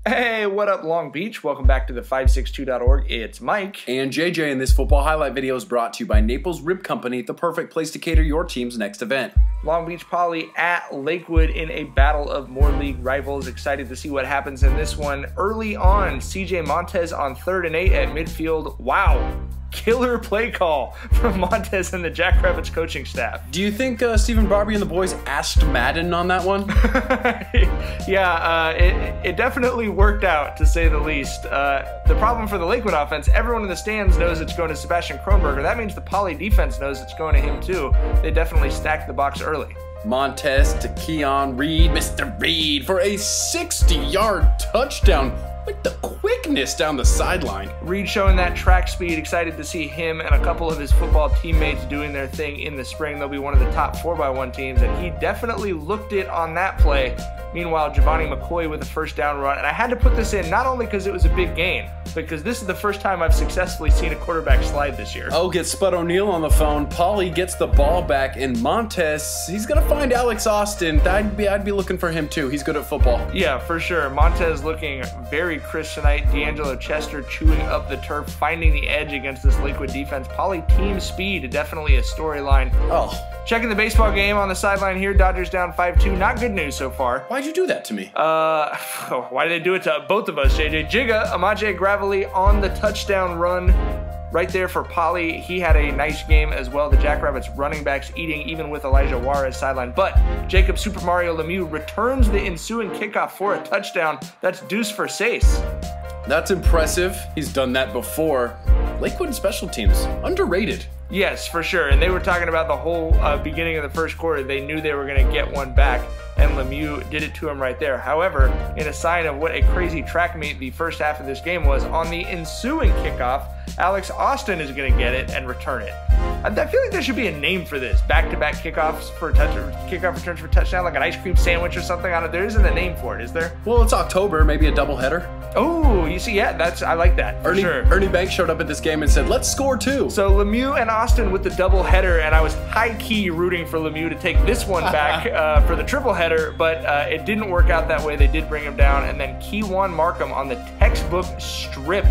Hey, what up, Long Beach? Welcome back to the 562.org. It's Mike. And JJ, and this football highlight video is brought to you by Naples Rib Company, the perfect place to cater your team's next event. Long Beach Poly at Lakewood in a battle of more league rivals. Excited to see what happens in this one. Early on, CJ Montez on 3rd and 8 at midfield. Wow. Killer play call from Montez and the Jackrabbits coaching staff. Do you think Stephen Barbie and the boys asked Madden on that one? Yeah, it definitely worked out, to say the least. The problem for the Lakewood offense, everyone in the stands knows it's going to Sebastian Kronberger. That means the Poly defense knows it's going to him too. They definitely stacked the box early. Montez to Keon Reed, Mr. Reed, for a 60-yard touchdown. Like the quickness down the sideline. Reed showing that track speed. Excited to see him and a couple of his football teammates doing their thing in the spring. They'll be one of the top 4x1 teams, and he definitely looked it on that play. Meanwhile, Giovanni McCoy with a first down run. And I had to put this in not only because it was a big gain, because this is the first time I've successfully seen a quarterback slide this year. Oh, get Spud O'Neal on the phone. Poly gets the ball back, and Montez, he's going to find Alex Austin. I'd be looking for him too. He's good at football. Yeah, for sure. Montez looking very crisp tonight. D'Angelo Chester chewing up the turf, finding the edge against this Lakewood defense. Poly team speed, definitely a storyline. Oh. Checking the baseball game on the sideline here. Dodgers down 5-2. Not good news so far. Why'd you do that to me? Why did they do it to both of us, JJ? Jigga, Amaje Gravely on the touchdown run right there for Poly. He had a nice game as well. The Jackrabbits running backs eating even with Elijah Juarez sideline. But Jacob Super Mario Lemieux returns the ensuing kickoff for a touchdown. That's deuce for Sace. That's impressive. He's done that before. Lakewood special teams, underrated. Yes, for sure. And they were talking about the whole beginning of the first quarter. They knew they were going to get one back, and Lemieux did it to him right there. However, in a sign of what a crazy track meet the first half of this game was, on the ensuing kickoff, Alex Austin is going to get it and return it. I feel like there should be a name for this. Back-to-back kickoffs for kickoff returns for touchdown, like an ice cream sandwich or something. There isn't a name for it, is there? Well, it's October, maybe a doubleheader. Oh, you see, yeah, I like that. For sure. Ernie Banks showed up at this game and said, "Let's score two." So Lemieux and Austin with the double header, and I was high-key rooting for Lemieux to take this one back for the triple header, but it didn't work out that way. They did bring him down, and then Keywan Markham on the textbook strip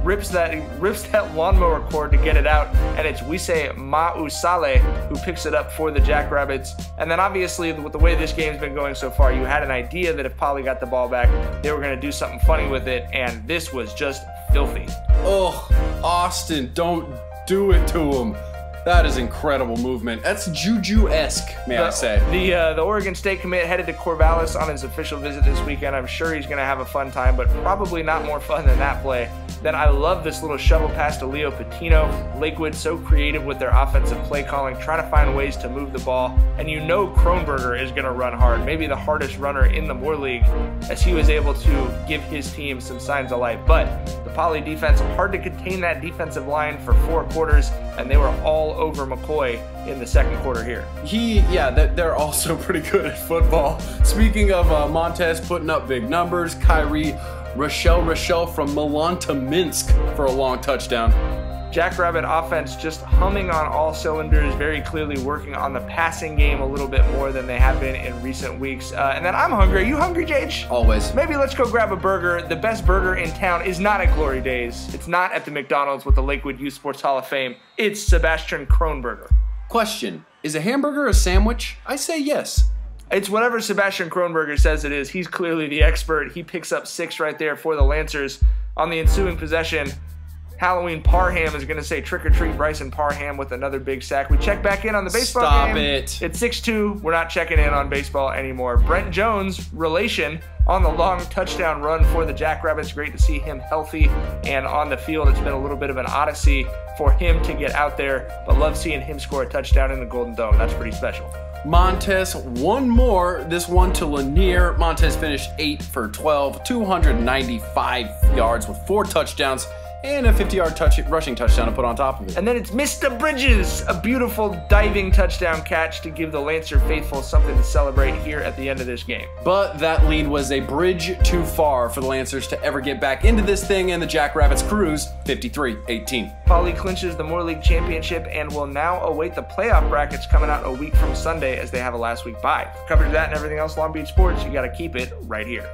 rips that lawnmower cord to get it out, and it's Wise Mausale who picks it up for the Jackrabbits. And then obviously, with the way this game's been going so far, you had an idea that if Poly got the ball back, they were going to do something funny with it, and this was just filthy. Oh, Austin, don't do it to him. That is incredible movement. That's Juju-esque, may I say. The Oregon State commit headed to Corvallis on his official visit this weekend. I'm sure he's going to have a fun time, but probably not more fun than that play. Then I love this little shovel pass to Leo Patino. Lakewood so creative with their offensive play calling, trying to find ways to move the ball. And you know Kronberger is going to run hard, maybe the hardest runner in the Moore League, as he was able to give his team some signs of life. But the Poly defense, hard to contain that defensive line for 4 quarters, and they were all over McCoy in the second quarter here. They're also pretty good at football. Speaking of Montez putting up big numbers, Kyrie Rochelle from Milan to Minsk for a long touchdown. Jackrabbit offense just humming on all cylinders, very clearly working on the passing game a little bit more than they have been in recent weeks. And then I'm hungry. Are you hungry, Jage? Always. Maybe let's go grab a burger. The best burger in town is not at Glory Days. It's not at the McDonald's with the Lakewood Youth Sports Hall of Fame. It's Sebastian Kronberger. Question, is a hamburger a sandwich? I say yes. It's whatever Sebastian Kronberger says it is. He's clearly the expert. He picks up 6 right there for the Lancers. On the ensuing possession, Halloween Parham is going to say trick or treat. Bryson Parham with another big sack. We check back in on the baseball game. Stop it. It's 6-2. We're not checking in on baseball anymore. Brent Jones, relation, on the long touchdown run for the Jackrabbits. Great to see him healthy and on the field. It's been a little bit of an odyssey for him to get out there, but love seeing him score a touchdown in the Golden Dome. That's pretty special. Montez, one more, this one to Lanier. Montez finished 8 for 12, 295 yards with 4 touchdowns. and a 50-yard rushing touchdown to put on top of it. And then it's Mr. Bridges, a beautiful diving touchdown catch to give the Lancer faithful something to celebrate here at the end of this game. But that lead was a bridge too far for the Lancers to ever get back into this thing, and the Jackrabbits cruise 53-18. Poly clinches the Moore League Championship and will now await the playoff brackets coming out a week from Sunday as they have a last week bye. For coverage of that and everything else Long Beach sports, you got to keep it right here.